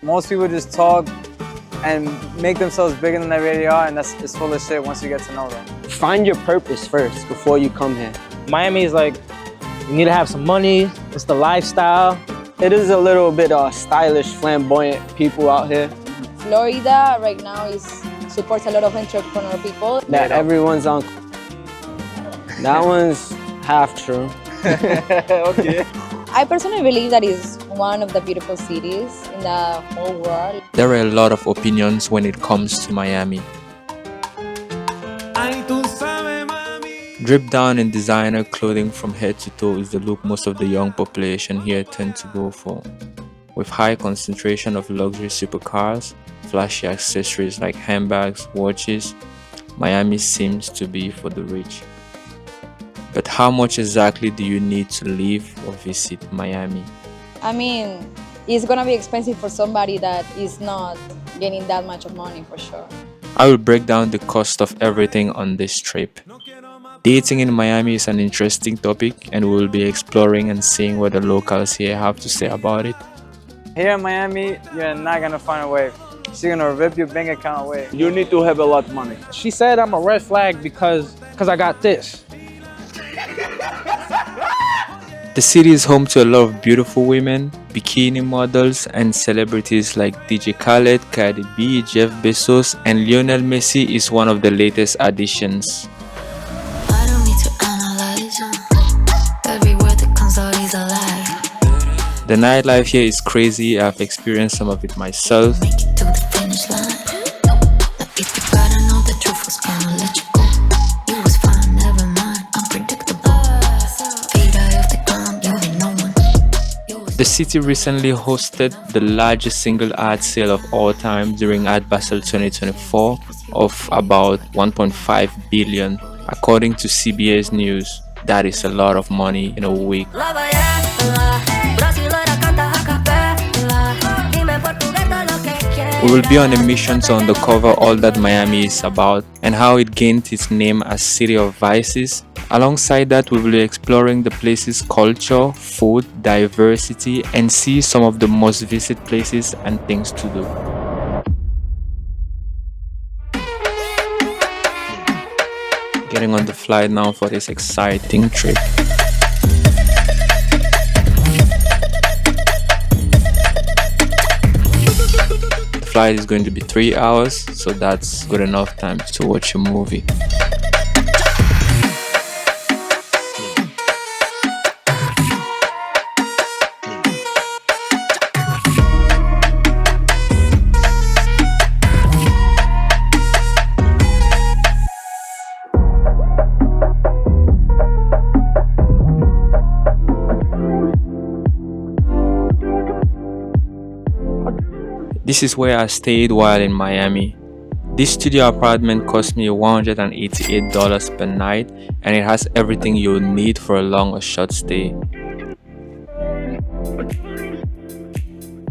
Most people just talk and make themselves bigger than they really are, and it's full of shit once you get to know them. Find your purpose first before you come here. Miami is like, you need to have some money, it's the lifestyle. It is a little bit stylish, flamboyant people out here. Florida right now supports a lot of entrepreneur people. That everyone's on. That one's half true. Okay. I personally believe that it's one of the beautiful cities in the whole world. There are a lot of opinions when it comes to Miami. Drip down in designer clothing from head to toe is the look most of the young population here tend to go for. With high concentration of luxury supercars, flashy accessories like handbags, watches, Miami seems to be for the rich. But how much exactly do you need to live or visit Miami? I mean, it's gonna be expensive for somebody that is not getting that much of money for sure. I will break down the cost of everything on this trip. Dating in Miami is an interesting topic, and we will be exploring and seeing what the locals here have to say about it. Here in Miami, you're not gonna find a wave. She's gonna rip your bank account away. You need to have a lot of money. She said I'm a red flag because I got this. The city is home to a lot of beautiful women, bikini models, and celebrities like DJ Khaled, Cardi B, Jeff Bezos, and Lionel Messi is one of the latest additions. I don't need to analyze. Every word that comes out is a lie. The nightlife here is crazy. I've experienced some of it myself. Make it to the finish line. Now if you gotta know the truth was gonna let you go. You was fine, never mind. Unpredictable. Fade eye off the ground, you ain't no one. The city recently hosted the largest single art sale of all time during Art Basel 2024 of about 1.5 billion. According to CBS News, that is a lot of money in a week. We will be on a mission to uncover all that Miami is about and how it gained its name as City of Vices. Alongside that, we will be exploring the place's culture, food, diversity, and see some of the most visited places and things to do. Getting on the flight now for this exciting trip. The flight is going to be 3 hours, so that's good enough time to watch a movie. This is where I stayed while in Miami. This studio apartment cost me $188 per night, and it has everything you'll need for a long or short stay.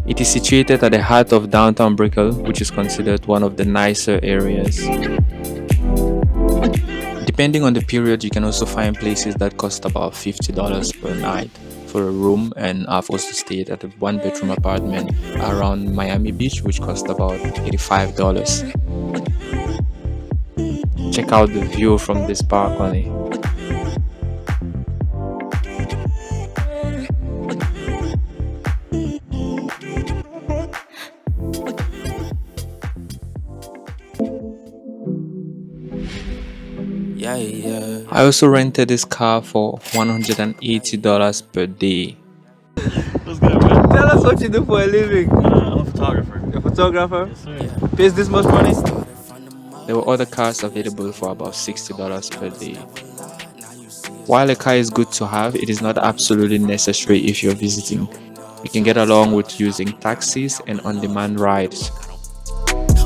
It is situated at the heart of downtown Brickell, which is considered one of the nicer areas. Depending on the period, you can also find places that cost about $50 per night for a room, and I've also stayed at a one-bedroom apartment around Miami Beach, which cost about $85. Check out the view from this balcony. I also rented this car for $180 per day. What's good, man? Tell us what you do for a living. I'm a photographer. You're a photographer? Yes, sir. Pays this much money? There were other cars available for about $60 per day. While a car is good to have, it is not absolutely necessary if you're visiting. You can get along with using taxis and on-demand rides.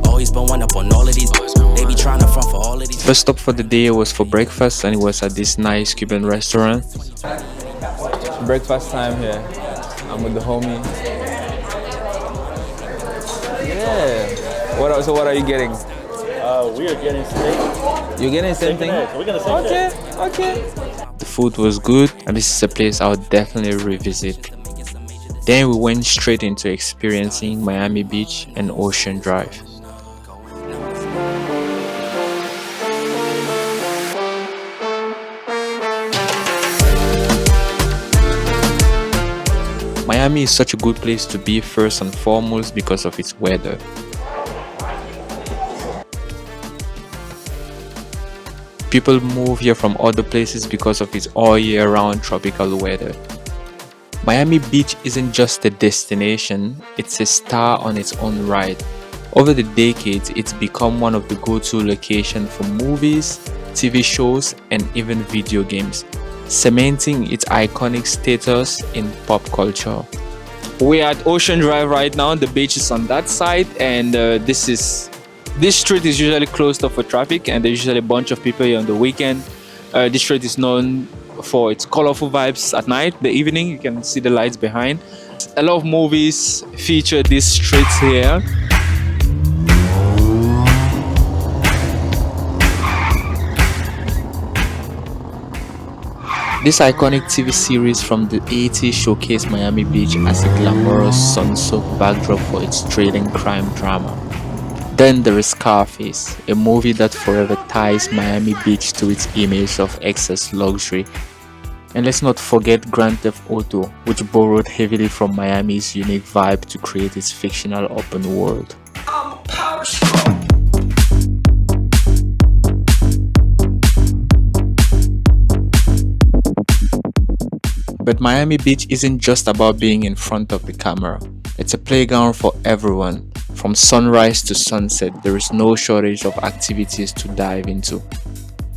Always been one up on all of these. They be trying to front for all of these. First stop for the day was for breakfast, and it was at this nice Cuban restaurant. Breakfast time here. I'm with the homie. Yeah. So what are you getting? We are getting steak. You're getting the same thing? We're gonna say Okay. The food was good, and this is a place I would definitely revisit. Then we went straight into experiencing Miami Beach and Ocean Drive. Miami is such a good place to be first and foremost because of its weather. People move here from other places because of its all year round tropical weather. Miami Beach isn't just a destination, it's a star on its own right. Over the decades, it's become one of the go-to locations for movies, TV shows, and even video games, cementing its iconic status in pop culture. We're at Ocean Drive right now. The beach is on that side, and this street is usually closed off for traffic, and there's usually a bunch of people here on the weekend. This street is known for its colorful vibes at night, the evening. You can see the lights behind. A lot of movies feature these streets here. This iconic TV series from the 80s showcased Miami Beach as a glamorous sun-soaked backdrop for its thrilling crime drama. Then there is Scarface, a movie that forever ties Miami Beach to its image of excess luxury. And let's not forget Grand Theft Auto, which borrowed heavily from Miami's unique vibe to create its fictional open world. But Miami Beach isn't just about being in front of the camera. It's a playground for everyone. From sunrise to sunset, there is no shortage of activities to dive into.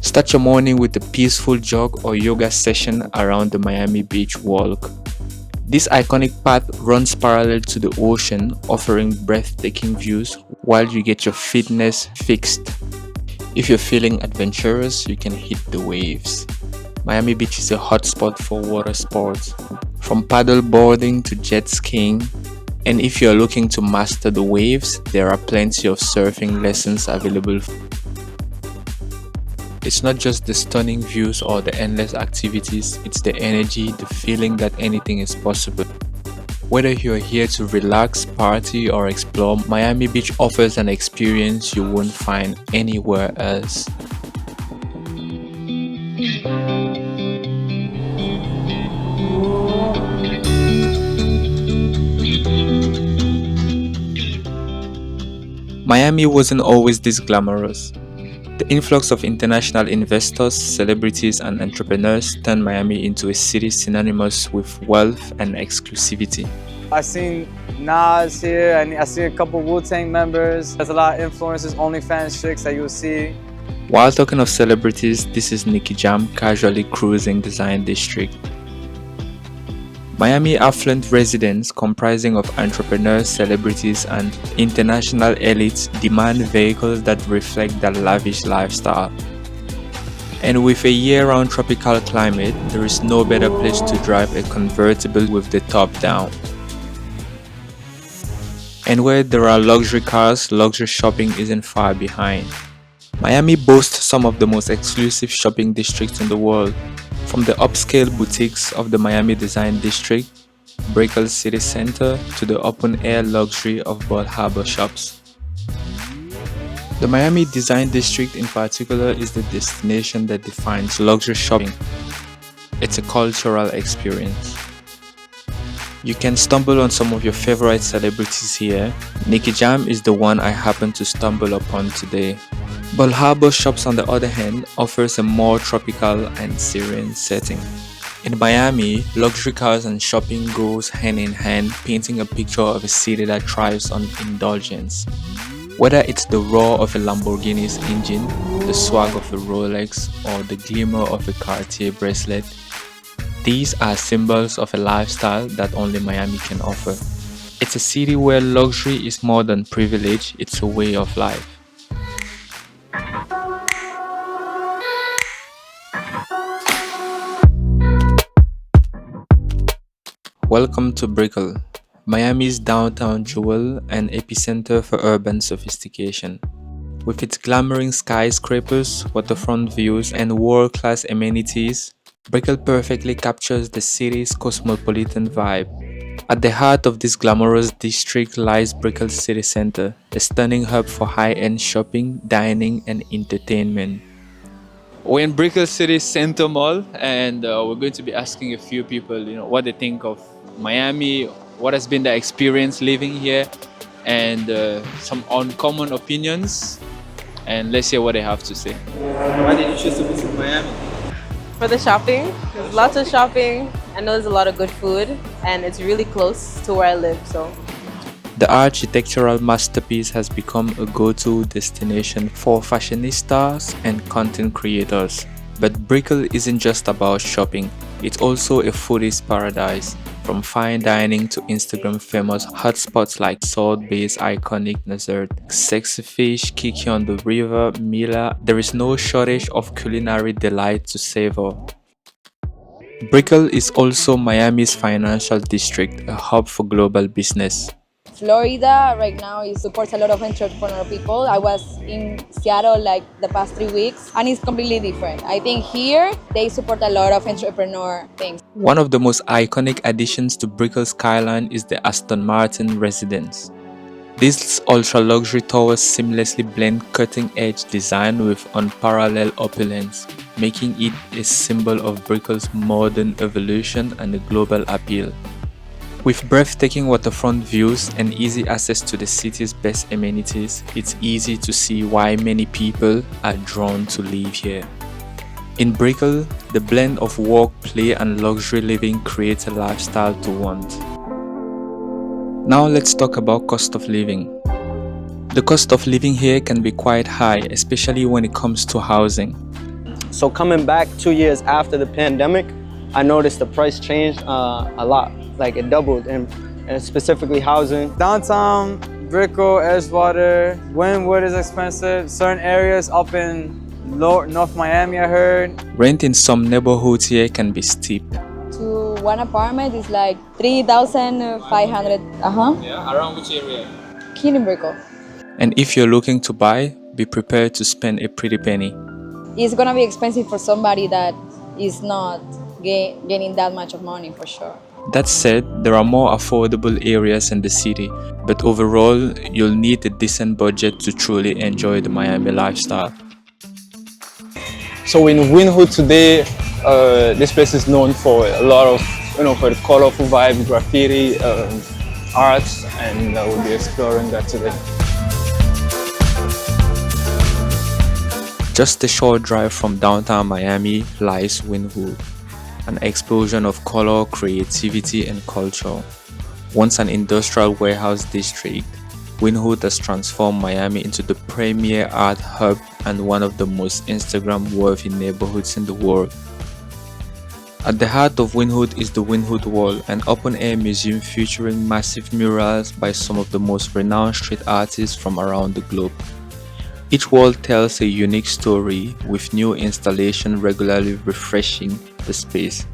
Start your morning with a peaceful jog or yoga session around the Miami Beach walk. This iconic path runs parallel to the ocean, offering breathtaking views while you get your fitness fixed. If you're feeling adventurous, you can hit the waves. Miami Beach is a hotspot for water sports, from paddle boarding to jet skiing. And if you're looking to master the waves, there are plenty of surfing lessons available. It's not just the stunning views or the endless activities, it's the energy, the feeling that anything is possible. Whether you're here to relax, party, or explore, Miami Beach offers an experience you won't find anywhere else. Miami wasn't always this glamorous. The influx of international investors, celebrities, and entrepreneurs turned Miami into a city synonymous with wealth and exclusivity. I seen Nas here, and I see a couple Wu-Tang members. There's a lot of influencers, OnlyFans chicks that you'll see. While talking of celebrities, this is Nicky Jam casually cruising Design District. Miami affluent residents comprising of entrepreneurs, celebrities, and international elites demand vehicles that reflect their lavish lifestyle. And with a year-round tropical climate, there is no better place to drive a convertible with the top down. And where there are luxury cars, luxury shopping isn't far behind. Miami boasts some of the most exclusive shopping districts in the world, from the upscale boutiques of the Miami Design District, Brickell City Center, to the open-air luxury of Bal Harbour shops. The Miami Design District in particular is the destination that defines luxury shopping. It's a cultural experience. You can stumble on some of your favorite celebrities here. Nicky Jam is the one I happened to stumble upon today. Bal Harbour shops, on the other hand, offers a more tropical and serene setting. In Miami, luxury cars and shopping goes hand in hand, painting a picture of a city that thrives on indulgence. Whether it's the roar of a Lamborghini's engine, the swag of a Rolex, or the glimmer of a Cartier bracelet, these are symbols of a lifestyle that only Miami can offer. It's a city where luxury is more than privilege, it's a way of life. Welcome to Brickell, Miami's downtown jewel and epicenter for urban sophistication. With its glamoring skyscrapers, waterfront views, and world-class amenities, Brickell perfectly captures the city's cosmopolitan vibe. At the heart of this glamorous district lies Brickell city center, a stunning hub for high-end shopping, dining, and entertainment. We're in Brickell City Center Mall, and we're going to be asking a few people, what they think of Miami, what has been their experience living here, and some uncommon opinions. And let's hear what they have to say. Why did you choose to visit Miami? For the shopping, there's lots of shopping. I know there's a lot of good food, and it's really close to where I live, so. The architectural masterpiece has become a go-to destination for fashionistas and content creators. But Brickell isn't just about shopping, it's also a foodie's paradise. From fine dining to Instagram famous hotspots like Salt Bay's iconic dessert, sexy fish, kiki on the river, Mila, there is no shortage of culinary delight to savor. Brickell is also Miami's financial district, a hub for global business. Florida right now supports a lot of entrepreneur people. I was in Seattle like the past 3 weeks and it's completely different. I think here they support a lot of entrepreneur things. One of the most iconic additions to Brickell skyline is the Aston Martin residence. These ultra-luxury towers seamlessly blend cutting-edge design with unparalleled opulence, making it a symbol of Brickell's modern evolution and a global appeal. With breathtaking waterfront views and easy access to the city's best amenities, it's easy to see why many people are drawn to live here. In Brickell, the blend of work, play, and luxury living creates a lifestyle to want. Now let's talk about cost of living. The cost of living here can be quite high, especially when it comes to housing. So coming back 2 years after the pandemic, I noticed the price changed a lot. Like it doubled, and specifically housing. Downtown, Brickell, Edgewater, Wynwood is expensive. Certain areas up in North Miami, I heard. Rent in some neighborhoods here can be steep. To one apartment is like 3,500. Yeah, around which area? Here in Brickell. And if you're looking to buy, be prepared to spend a pretty penny. It's gonna be expensive for somebody that is not gaining that much of money for sure. That said, there are more affordable areas in the city, but overall, you'll need a decent budget to truly enjoy the Miami lifestyle. So in Wynwood today, this place is known for a lot of, for the colorful vibe, graffiti, arts, and we'll be exploring that today. Just a short drive from downtown Miami lies Wynwood, an explosion of color, creativity, and culture. Once an industrial warehouse district, Wynwood has transformed Miami into the premier art hub and one of the most Instagram-worthy neighborhoods in the world. At the heart of Wynwood is the Wynwood Wall, an open-air museum featuring massive murals by some of the most renowned street artists from around the globe. Each wall tells a unique story, with new installations regularly refreshing the space.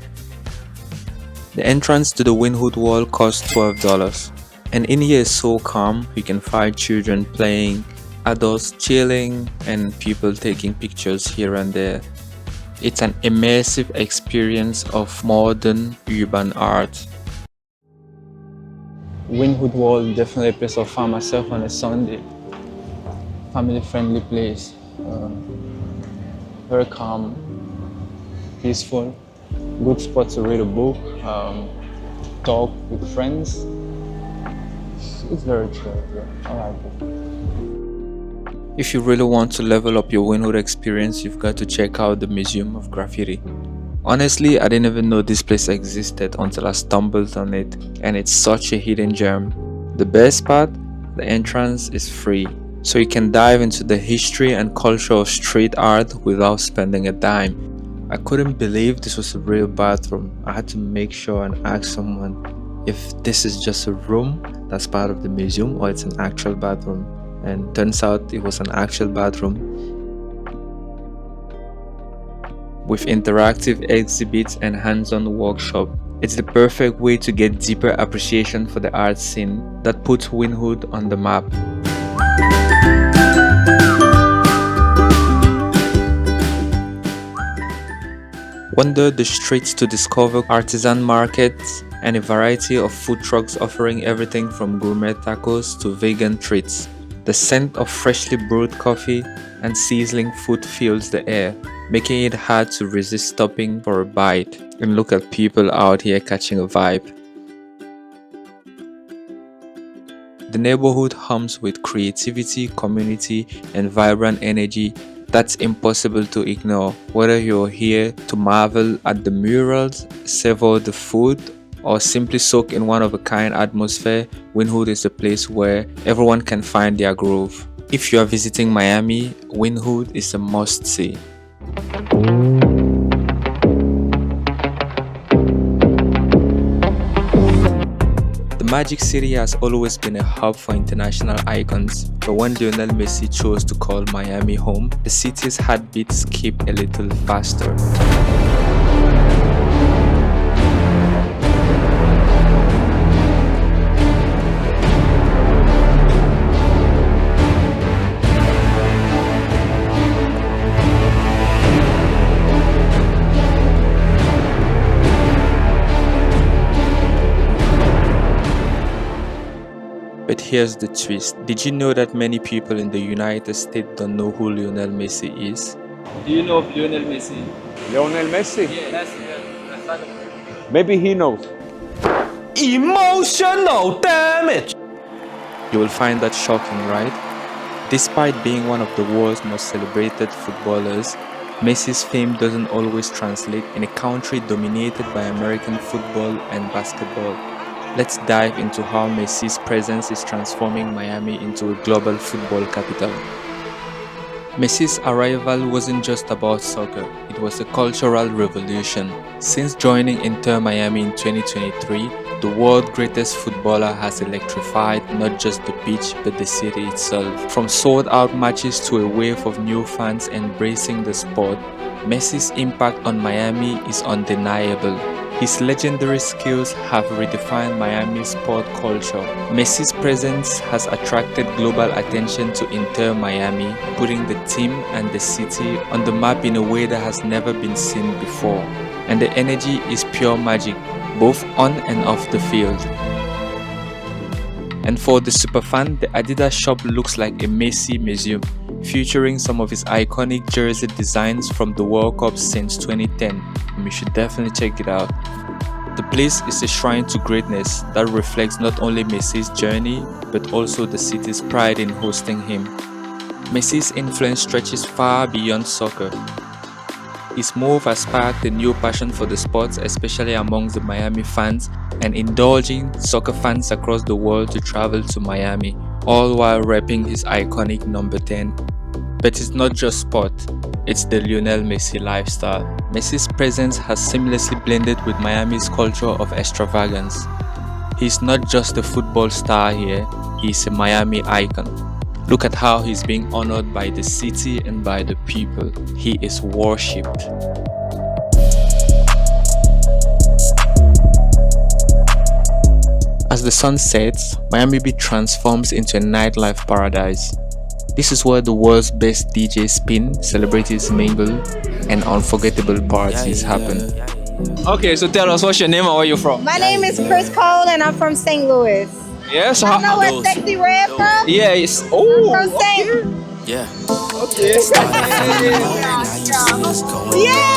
The entrance to the Wynwood Wall costs $12, and in here is so calm. You can find children playing, adults chilling, and people taking pictures here and there. It's an immersive experience of modern urban art. Wynwood Wall, definitely a place I'll find myself on a Sunday. Family-friendly place, very calm, peaceful, good spot to read a book, talk with friends. It's very chill, yeah. I like it. If you really want to level up your Wynwood experience, you've got to check out the Museum of Graffiti. Honestly, I didn't even know this place existed until I stumbled on it, and it's such a hidden gem. The best part? The entrance is free, so you can dive into the history and culture of street art without spending a dime. I couldn't believe this was a real bathroom. I had to make sure and ask someone if this is just a room that's part of the museum or it's an actual bathroom. And turns out it was an actual bathroom with interactive exhibits and hands-on workshop. It's the perfect way to get deeper appreciation for the art scene that puts Wynwood on the map. Wander the streets to discover artisan markets, and a variety of food trucks offering everything from gourmet tacos to vegan treats. The scent of freshly brewed coffee and sizzling food fills the air, making it hard to resist stopping for a bite. And look at people out here catching a vibe. The neighborhood hums with creativity, community, and vibrant energy that's impossible to ignore. Whether you're here to marvel at the murals, savor the food, or simply soak in one-of-a-kind atmosphere, Wynwood is a place where everyone can find their groove. If you are visiting Miami, Wynwood is a must-see. The Magic City has always been a hub for international icons, but when Lionel Messi chose to call Miami home, the city's heartbeat skipped a little faster. But here's the twist. Did you know that many people in the United States don't know who Lionel Messi is? Do you know of Lionel Messi? Lionel Messi? Yeah, that's Maybe he knows. Emotional damage! You will find that shocking, right? Despite being one of the world's most celebrated footballers, Messi's fame doesn't always translate in a country dominated by American football and basketball. Let's dive into how Messi's presence is transforming Miami into a global football capital. Messi's arrival wasn't just about soccer, it was a cultural revolution. Since joining Inter Miami in 2023, the world's greatest footballer has electrified not just the pitch but the city itself. From sold-out matches to a wave of new fans embracing the sport, Messi's impact on Miami is undeniable. His legendary skills have redefined Miami's sport culture. Messi's presence has attracted global attention to Inter Miami, putting the team and the city on the map in a way that has never been seen before. And the energy is pure magic, both on and off the field. And for the superfan, the Adidas shop looks like a Messi museum, featuring some of his iconic jersey designs from the World Cup since 2010. You should definitely check it out. The place is a shrine to greatness that reflects not only Messi's journey, but also the city's pride in hosting him. Messi's influence stretches far beyond soccer. His move has sparked a new passion for the sport, especially amongst the Miami fans, and indulging soccer fans across the world to travel to Miami, all while repping his iconic number 10. But it's not just sport, it's the Lionel Messi lifestyle. Messi's presence has seamlessly blended with Miami's culture of extravagance. He's not just a football star here, he's a Miami icon. Look at how he's being honored by the city and by the people. He is worshipped. As the sun sets, Miami Beach transforms into a nightlife paradise. This is where the world's best DJs spin, celebrities mingle, and unforgettable parties happen. Okay, so tell us what's your name and where you're from? My name is Chris Cole and I'm from St. Louis. Yeah, so I know where Sexy Red from? Yeah, it's oh from St. Yeah. Okay. Yeah.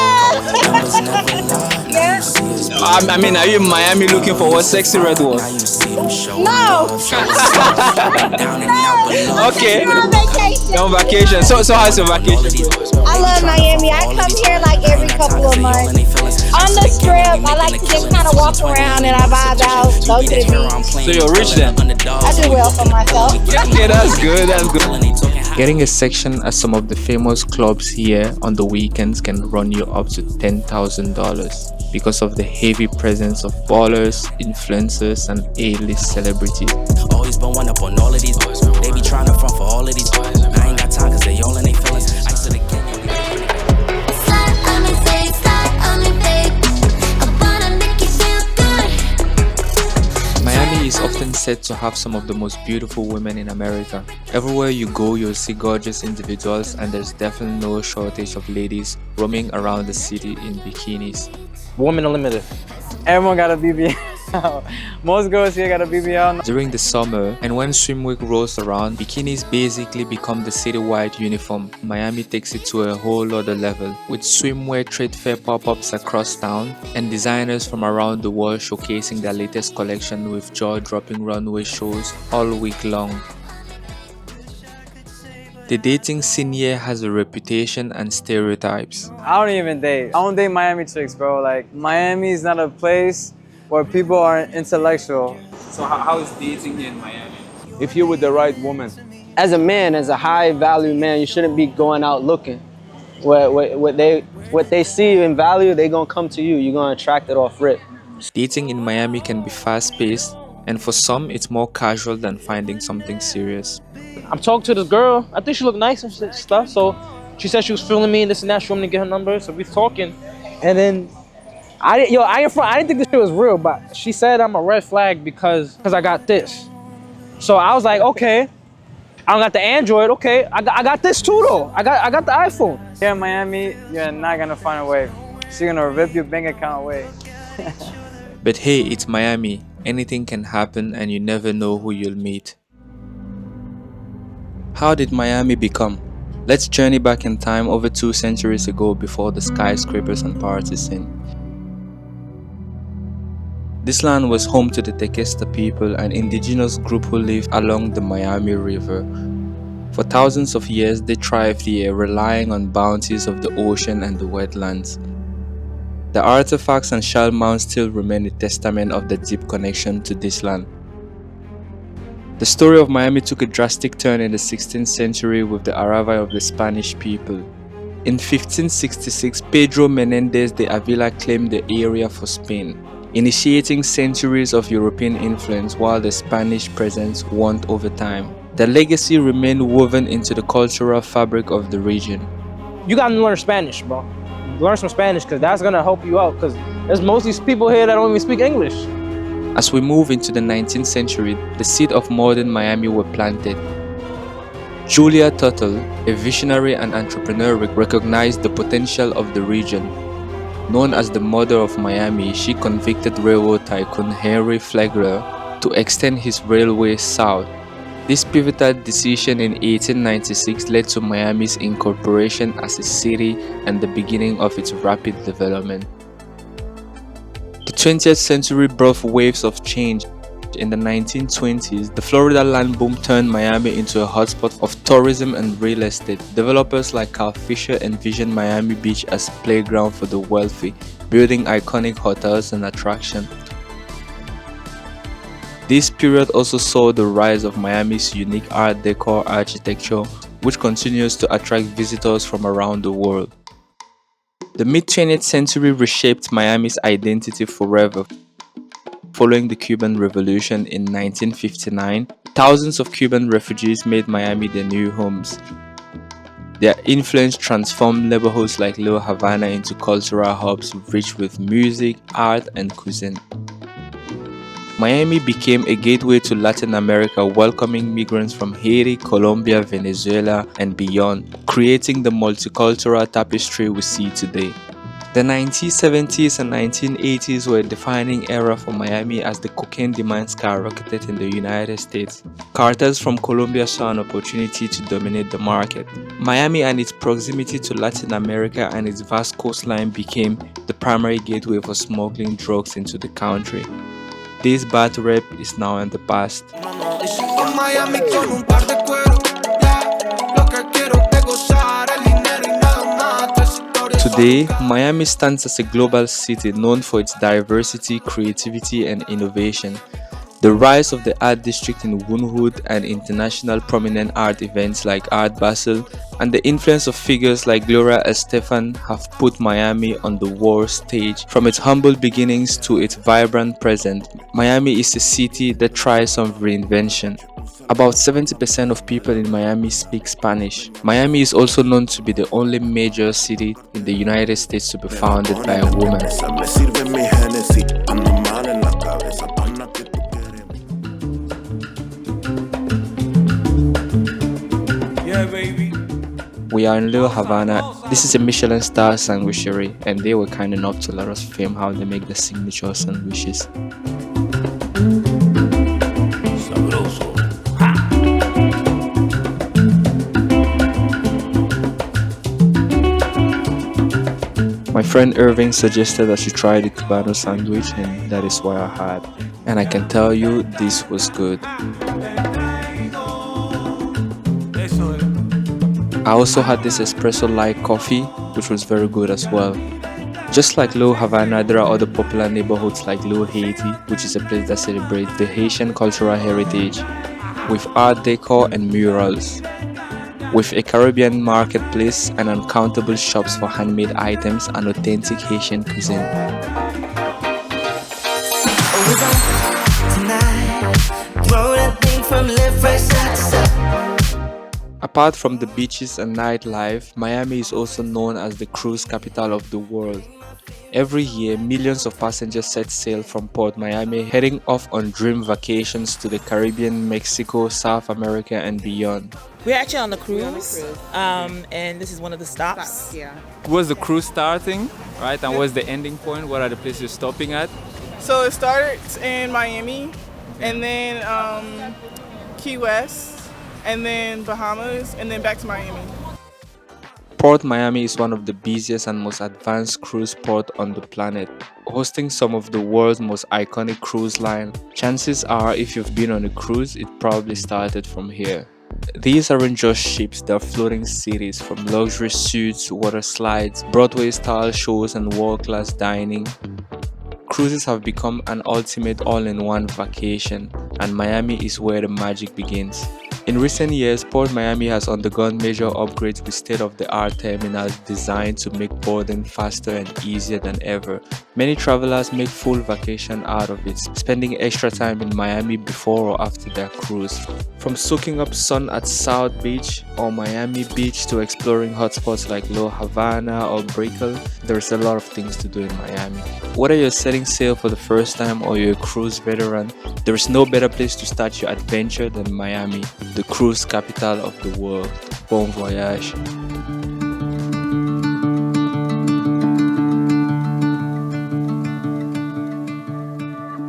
I mean, are you in Miami looking for what Sexy Red was? No. Okay. You're on vacation. You're on vacation. So how's your vacation? I love Miami. I come here like every couple of months. On the strip, I like to just kind of walk around and I vibe out, go to the beach. So you're rich then? I do well for myself. Okay, that's good, that's good. Getting a section at some of the famous clubs here on the weekends can run you up to $10,000 because of the heavy presence of ballers, influencers, and A-list celebrities. Always been one up on all of these. They be trying to front for all of these. I ain't got time cause they all in their feelings. I used to get Miami is often said to have some of the most beautiful women in America. Everywhere you go, you'll see gorgeous individuals, and there's definitely no shortage of ladies roaming around the city in bikinis. Women Unlimited. Everyone got a BB. Most girls here got a BBL. During the summer and when swim week rolls around, bikinis basically become the citywide uniform. Miami takes it to a whole other level, with swimwear trade fair pop-ups across town and designers from around the world showcasing their latest collection with jaw-dropping runway shows all week long. The dating scene here has a reputation and stereotypes. I don't even date. I don't date Miami chicks, bro. Like, Miami is not a place where people are intellectual. So how is dating here in Miami? If you're with the right woman. As a man, as a high value man, you shouldn't be going out looking. What they see in value, they gonna come to you. You're gonna attract it off rip. Dating in Miami can be fast-paced, and for some, it's more casual than finding something serious. I'm talking to this girl. I think she looked nice and stuff. So she said she was feeling me and this and that. She wanted me to get her number. So we talking. And then I didn't think this shit was real, but she said I'm a red flag because I got this. So I was like, okay. I don't got the Android. Okay, I got this too though. I got the iPhone. Here in Miami, you're not gonna find a way. She's gonna rip your bank account away. But hey, it's Miami. Anything can happen and you never know who you'll meet. How did Miami become? Let's journey back in time over 2 centuries ago before the skyscrapers and party scene. This land was home to the Tequesta people, an indigenous group who lived along the Miami River. For thousands of years, they thrived here, relying on bounties of the ocean and the wetlands. The artifacts and shell mounds still remain a testament of the deep connection to this land. The story of Miami took a drastic turn in the 16th century with the arrival of the Spanish people. In 1566, Pedro Menendez de Avila claimed the area for Spain, initiating centuries of European influence while the Spanish presence waned over time. The legacy remained woven into the cultural fabric of the region. You gotta learn Spanish, bro. Learn some Spanish because that's gonna help you out because there's mostly people here that don't even speak English. As we move into the 19th century, the seed of modern Miami were planted. Julia Tuttle, a visionary and entrepreneur, recognized the potential of the region. Known as the mother of Miami, she convicted railroad tycoon Henry Flagler to extend his railway south. This pivotal decision in 1896 led to Miami's incorporation as a city and the beginning of its rapid development. The 20th century brought waves of change. In the 1920s, the Florida land boom turned Miami into a hotspot of tourism and real estate. Developers like Carl Fisher envisioned Miami Beach as a playground for the wealthy, building iconic hotels and attractions. This period also saw the rise of Miami's unique Art Deco architecture, which continues to attract visitors from around the world. The mid-20th century reshaped Miami's identity forever. Following the Cuban Revolution in 1959, thousands of Cuban refugees made Miami their new homes. Their influence transformed neighborhoods like Little Havana into cultural hubs rich with music, art, and cuisine. Miami became a gateway to Latin America, welcoming migrants from Haiti, Colombia, Venezuela, and beyond, creating the multicultural tapestry we see today. The 1970s and 1980s were a defining era for Miami as the cocaine demand skyrocketed in the United States. Cartels from Colombia saw an opportunity to dominate the market. Miami and its proximity to Latin America and its vast coastline became the primary gateway for smuggling drugs into the country. This bad rep is now in the past. Today, Miami stands as a global city known for its diversity, creativity, and innovation. The rise of the art district in Wynwood and international prominent art events like Art Basel and the influence of figures like Gloria Estefan have put Miami on the world stage. From its humble beginnings to its vibrant present, Miami is a city that tries on reinvention. About 70% of people in Miami speak Spanish. Miami is also known to be the only major city in the United States to be founded by a woman. We are in Little Havana. This is a Michelin star sandwichery, and they were kind enough to let us film how they make the signature sandwiches. My friend Irving suggested I should try the Cubano sandwich, and that is what I had. And I can tell you, this was good. I also had this espresso-like coffee, which was very good as well. Just like Little Havana, there are other popular neighborhoods like Little Haiti, which is a place that celebrates the Haitian cultural heritage with art decor and murals, with a Caribbean marketplace and uncountable shops for handmade items and authentic Haitian cuisine. Apart from the beaches and nightlife, Miami is also known as the cruise capital of the world. Every year, millions of passengers set sail from Port Miami, heading off on dream vacations to the Caribbean, Mexico, South America, and beyond. We're actually on the cruise, and this is one of the stops. Yeah. Where's the cruise starting, right? And where's the ending point? What are the places you're stopping at? So it starts in Miami, and then Key West, and then Bahamas, and then back to Miami. Port Miami is one of the busiest and most advanced cruise port on the planet, hosting some of the world's most iconic cruise line. Chances are, if you've been on a cruise, it probably started from here. These aren't just ships, they're floating cities, from luxury suites, water slides, Broadway-style shows, and world-class dining. Cruises have become an ultimate all-in-one vacation, and Miami is where the magic begins. In recent years, Port Miami has undergone major upgrades with state-of-the-art terminals designed to make boarding faster and easier than ever. Many travelers make full vacation out of it, spending extra time in Miami before or after their cruise. From soaking up sun at South Beach or Miami Beach to exploring hotspots like Little Havana or Brickell, there's a lot of things to do in Miami. Whether you're setting sail for the first time or you're a cruise veteran, there is no better place to start your adventure than Miami, the cruise capital of the world. Bon voyage.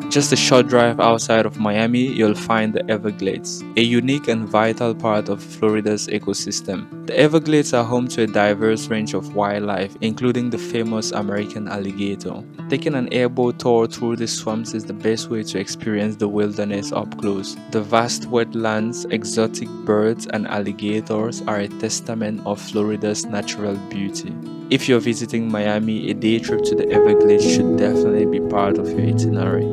Just a short drive outside of Miami, you'll find the Everglades, a unique and vital part of Florida's ecosystem. The Everglades are home to a diverse range of wildlife, including the famous American alligator. Taking an airboat tour through the swamps is the best way to experience the wilderness up close. The vast wetlands, exotic birds, and alligators are a testament of Florida's natural beauty. If you're visiting Miami, a day trip to the Everglades should definitely be part of your itinerary.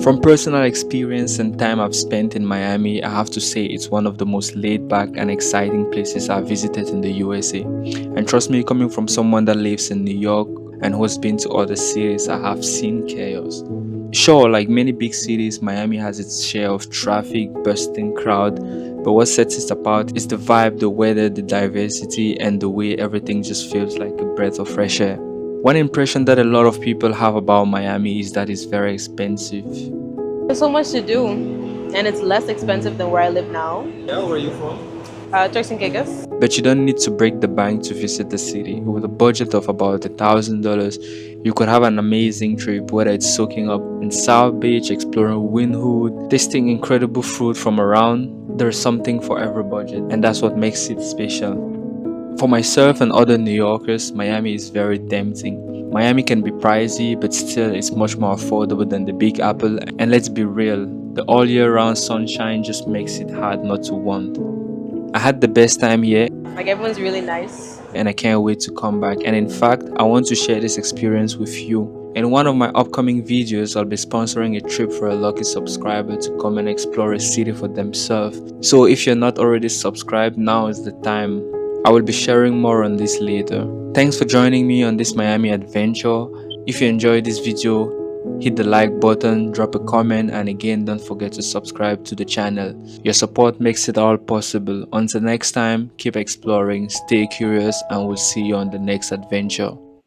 From personal experience and time I've spent in Miami, I have to say it's one of the most laid-back and exciting places I've visited in the USA. And trust me, coming from someone that lives in New York and who has been to other cities, I have seen chaos. Sure, like many big cities, Miami has its share of traffic, bustling crowd, but what sets it apart is the vibe, the weather, the diversity, and the way everything just feels like a breath of fresh air. One impression that a lot of people have about Miami is that it's very expensive. There's so much to do, and it's less expensive than where I live now. Yeah, where are you from? Turks and Caicos. But you don't need to break the bank to visit the city. With a budget of about $1,000, you could have an amazing trip, whether it's soaking up in South Beach, exploring Wynwood, tasting incredible food from around. There's something for every budget, and that's what makes it special. For myself and other New Yorkers, Miami is very tempting. Miami can be pricey, but still it's much more affordable than the Big Apple, and let's be real, the all year round sunshine just makes it hard not to want. I had the best time here. Like, everyone's really nice. And I can't wait to come back, and in fact, I want to share this experience with you. In one of my upcoming videos, I'll be sponsoring a trip for a lucky subscriber to come and explore a city for themselves. So if you're not already subscribed, now is the time. I will be sharing more on this later. Thanks for joining me on this Miami adventure. If you enjoyed this video, hit the like button, drop a comment, and again, don't forget to subscribe to the channel. Your support makes it all possible. Until next time, keep exploring, stay curious, and we'll see you on the next adventure.